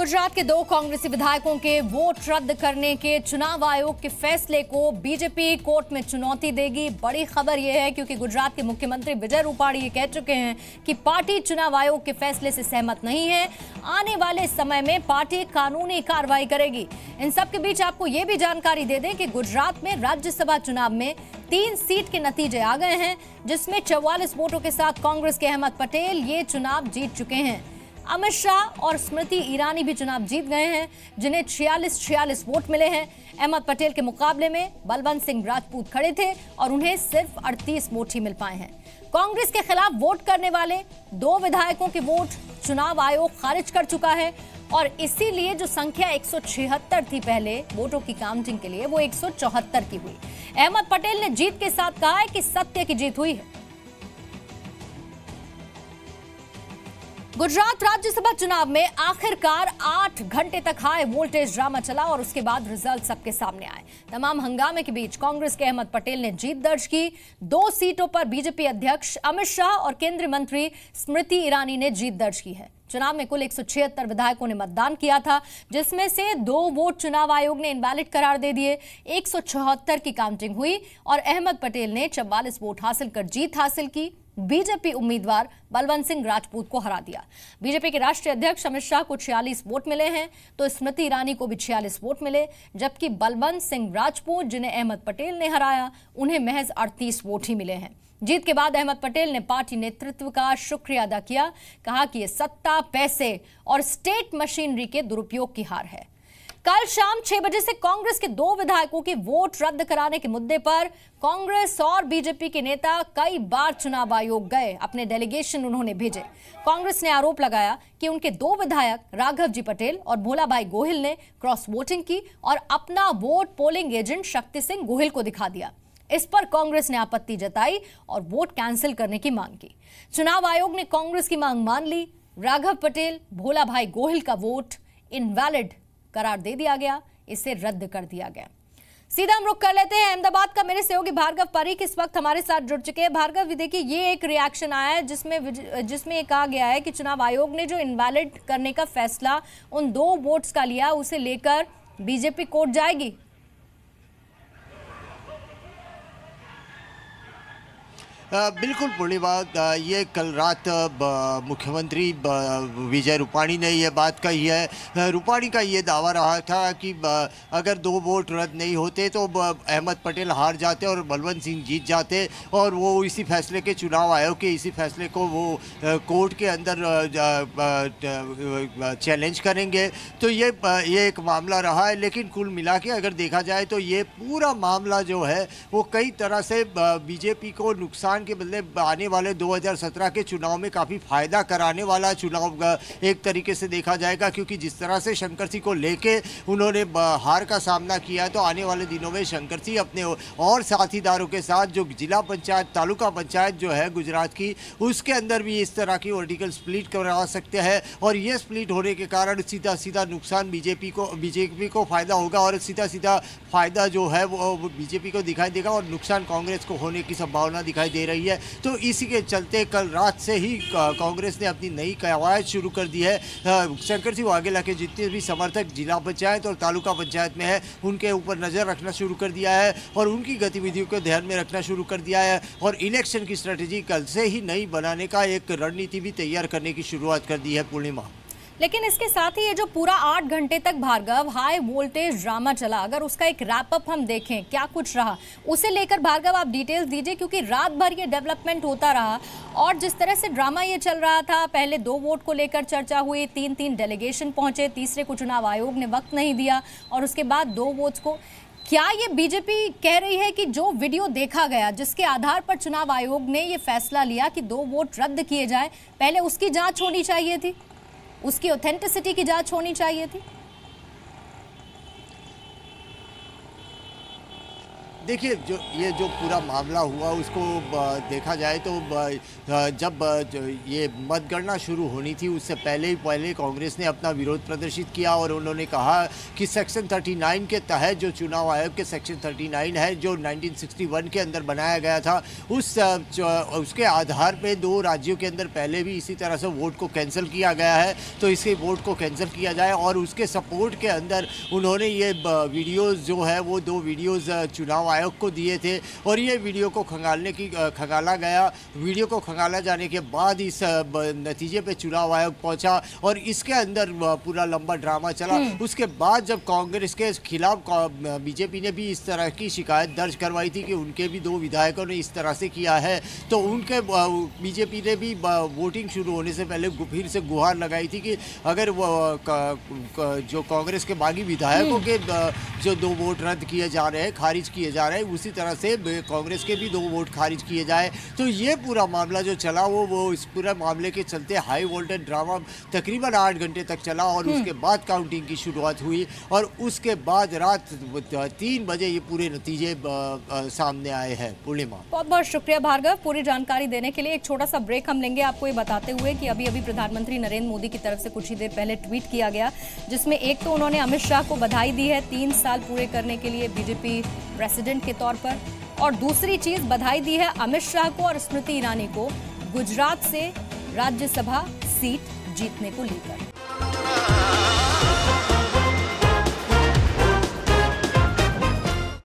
गुजरात के दो कांग्रेसी विधायकों के वोट रद्द करने के चुनाव आयोग के फैसले को बीजेपी कोर्ट में चुनौती देगी। बड़ी खबर यह है क्योंकि गुजरात के मुख्यमंत्री विजय रूपाणी ये कह चुके हैं कि पार्टी चुनाव आयोग के फैसले से सहमत नहीं है। आने वाले समय में पार्टी कानूनी कार्रवाई करेगी। इन सब के बीच आपको ये भी जानकारी दे दें कि गुजरात में राज्यसभा चुनाव में 3 सीट के नतीजे आ गए हैं, जिसमें 44 वोटों के साथ कांग्रेस के अहमद पटेल ये चुनाव जीत चुके हैं। अमित शाह और स्मृति ईरानी भी चुनाव जीत गए हैं, जिन्हें 46 वोट मिले हैं। अहमद पटेल के मुकाबले में बलवंत सिंह राजपूत खड़े थे और उन्हें सिर्फ 38 वोट ही मिल पाए हैं। कांग्रेस के खिलाफ वोट करने वाले 2 विधायकों के वोट चुनाव आयोग खारिज कर चुका है और इसीलिए जो संख्या 176 थी पहले वोटों की काउंटिंग के लिए, वो 174 की हुई। अहमद पटेल ने जीत के साथ कहा है कि सत्य की जीत हुई है। गुजरात राज्यसभा चुनाव में आखिरकार 8 घंटे तक हाई वोल्टेज ड्रामा चला और उसके बाद रिजल्ट सबके सामने आए। तमाम हंगामे के बीच कांग्रेस के अहमद पटेल ने जीत दर्ज की। 2 सीटों पर बीजेपी अध्यक्ष अमित शाह और केंद्रीय मंत्री स्मृति ईरानी ने जीत दर्ज की है। चुनाव में कुल 176 विधायकों ने मतदान किया था, जिसमें से 2 वोट चुनाव आयोग ने इनवैलिड करार दे दिए। 174 की काउंटिंग हुई और अहमद पटेल ने 44 वोट हासिल कर जीत हासिल की। बीजेपी उम्मीदवार बलवंत सिंह राजपूत को हरा दिया। बीजेपी के राष्ट्रीय अध्यक्ष अमित शाह को 46 वोट मिले हैं, तो स्मृति ईरानी को भी 46 वोट मिले, जबकि बलवंत सिंह राजपूत, जिन्हें अहमद पटेल ने हराया, उन्हें महज 38 वोट ही मिले हैं। जीत के बाद अहमद पटेल ने पार्टी नेतृत्व का शुक्रिया अदा किया। कहा कि ये सत्ता, पैसे और स्टेट मशीनरी के दुरुपयोग की हार है। कल शाम 6 बजे से कांग्रेस के 2 विधायकों के वोट रद्द कराने के मुद्दे पर कांग्रेस और बीजेपी के नेता कई बार चुनाव आयोग गए। अपने डेलीगेशन उन्होंने भेजे। कांग्रेस ने आरोप लगाया कि उनके 2 विधायक राघव जी पटेल और भोला भाई गोहिल ने क्रॉस वोटिंग की और अपना vote polling agent Shakti Singh Gohil को दिखा दिया। इस पर कांग्रेस ने आपत्ति जताई और वोट कैंसिल करने की मांग की। चुनाव आयोग ने कांग्रेस की मांग मान ली। राघव पटेल, भोला भाई गोहिल का वोट इनवैलिड करार दे दिया गया, इसे रद्द कर दिया गया। सीधा हम रुख कर लेते हैं अहमदाबाद का। मेरे सहयोगी भार्गव पारीक इस वक्त हमारे साथ जुड़ चुके हैं। भार्गव, देखिए ये एक रिएक्शन आया है जिसमें ये कहा गया है कि चुनाव आयोग ने जो इनवैलिड करने का फैसला उन 2 वोट्स का लिया, उसे लेकर बीजेपी कोर्ट जाएगी। बिल्कुल पूर्णिमा, ये कल रात मुख्यमंत्री विजय रूपाणी ने ये बात कही है। रूपाणी का ये दावा रहा था कि अगर 2 वोट रद्द नहीं होते तो अहमद पटेल हार जाते और बलवंत सिंह जीत जाते और वो इसी फैसले के, चुनाव आयोग के इसी फैसले को वो कोर्ट के अंदर चैलेंज करेंगे। तो ये एक मामला रहा है, लेकिन कुल मिला के अगर देखा जाए तो ये पूरा मामला जो है वो कई तरह से बीजेपी को नुकसान के बदले आने वाले 2017 के चुनाव में काफ़ी फायदा कराने वाला चुनाव एक तरीके से देखा जाएगा, क्योंकि जिस तरह से शंकर सिंह को लेके उन्होंने हार का सामना किया, तो आने वाले दिनों में शंकर सिंह अपने और साथीदारों के साथ जो जिला पंचायत, तालुका पंचायत जो है गुजरात की, उसके अंदर भी इस तरह की वर्टिकल स्प्लिट करवा सकते हैं और ये स्प्लिट होने के कारण सीधा सीधा नुकसान बीजेपी को फ़ायदा होगा और सीधा सीधा फ़ायदा जो है वो बीजेपी को दिखाई देगा और नुकसान कांग्रेस को होने की संभावना दिखाई दे रही है। तो इसी के चलते कल रात से ही कांग्रेस ने अपनी नई कवायद शुरू कर दी है। शंकर सिंह वाघेला के जितने भी समर्थक जिला पंचायत और तालुका पंचायत में है, उनके ऊपर नज़र रखना शुरू कर दिया है और उनकी गतिविधियों को ध्यान में रखना शुरू कर दिया है और इलेक्शन की स्ट्रेटेजी कल से ही नई बनाने का एक रणनीति भी तैयार करने की शुरुआत कर दी है पूर्णिमा। लेकिन इसके साथ ही ये जो पूरा 8 घंटे तक भार्गव हाई वोल्टेज ड्रामा चला, अगर उसका एक रैप अप हम देखें क्या कुछ रहा, उसे लेकर भार्गव आप डिटेल्स दीजिए, क्योंकि रात भर ये डेवलपमेंट होता रहा और जिस तरह से ड्रामा ये चल रहा था, पहले 2 वोट को लेकर चर्चा हुई, 3 डेलीगेशन पहुंचे, तीसरे को चुनाव आयोग ने वक्त नहीं दिया और उसके बाद 2 वोट्स को। क्या ये बीजेपी कह रही है कि जो वीडियो देखा गया, जिसके आधार पर चुनाव आयोग ने ये फैसला लिया कि 2 वोट रद्द किए जाए, पहले उसकी जांच होनी चाहिए थी, उसकी ऑथेंटिसिटी की जांच होनी चाहिए थी? देखिए, जो पूरा मामला हुआ उसको देखा जाए तो जब ये मतगणना शुरू होनी थी उससे पहले कांग्रेस ने अपना विरोध प्रदर्शित किया और उन्होंने कहा कि सेक्शन 39 के तहत जो चुनाव आयोग के सेक्शन 39 है जो 1961 के अंदर बनाया गया था उसके आधार पे 2 राज्यों के अंदर पहले भी इसी तरह से वोट को कैंसिल किया गया है, तो इसके वोट को कैंसिल किया जाए। और उसके सपोर्ट के अंदर उन्होंने ये वीडियोज़ जो है वो 2 वीडियोज़ चुनाव आयोग को दिए थे और ये वीडियो को खंगाला गया। वीडियो को खंगाला जाने के बाद इस नतीजे पे चुनाव आयोग पहुंचा और इसके अंदर पूरा लंबा ड्रामा चला। उसके बाद जब कांग्रेस के खिलाफ बीजेपी ने भी इस तरह की शिकायत दर्ज करवाई थी कि उनके भी 2 विधायकों ने इस तरह से किया है, तो उनके बीजेपी ने भी वोटिंग शुरू होने से पहले फिर से गुहार लगाई थी कि अगर जो कांग्रेस के बागी विधायकों के जो 2 वोट रद्द किए जा रहे हैं, खारिज किए जा रहे हैं, उसी तरह से कांग्रेस के भी 2 वोट खारिज किए जाए। तो ये पूरा मामला जो चला वो इस पूरे मामले के चलते हाई वोल्टेज ड्रामा तकरीबन 8 घंटे तक चला और उसके बाद काउंटिंग की शुरुआत हुई और उसके बाद रात 3 बजे ये पूरे नतीजे सामने आए हैं। पूर्णिमा, बहुत बहुत शुक्रिया भार्गव पूरी जानकारी देने के लिए। एक छोटा सा ब्रेक हम लेंगे आपको ये बताते हुए कि अभी प्रधानमंत्री नरेंद्र मोदी की तरफ से कुछ ही देर पहले ट्वीट किया गया जिसमें एक तो उन्होंने अमित शाह को बधाई दी है 3 साल पूरे करने के लिए बीजेपी प्रेसिडेंट के तौर पर, और दूसरी चीज बधाई दी है अमित शाह को और स्मृति ईरानी को गुजरात से राज्यसभा सीट जीतने को लेकर।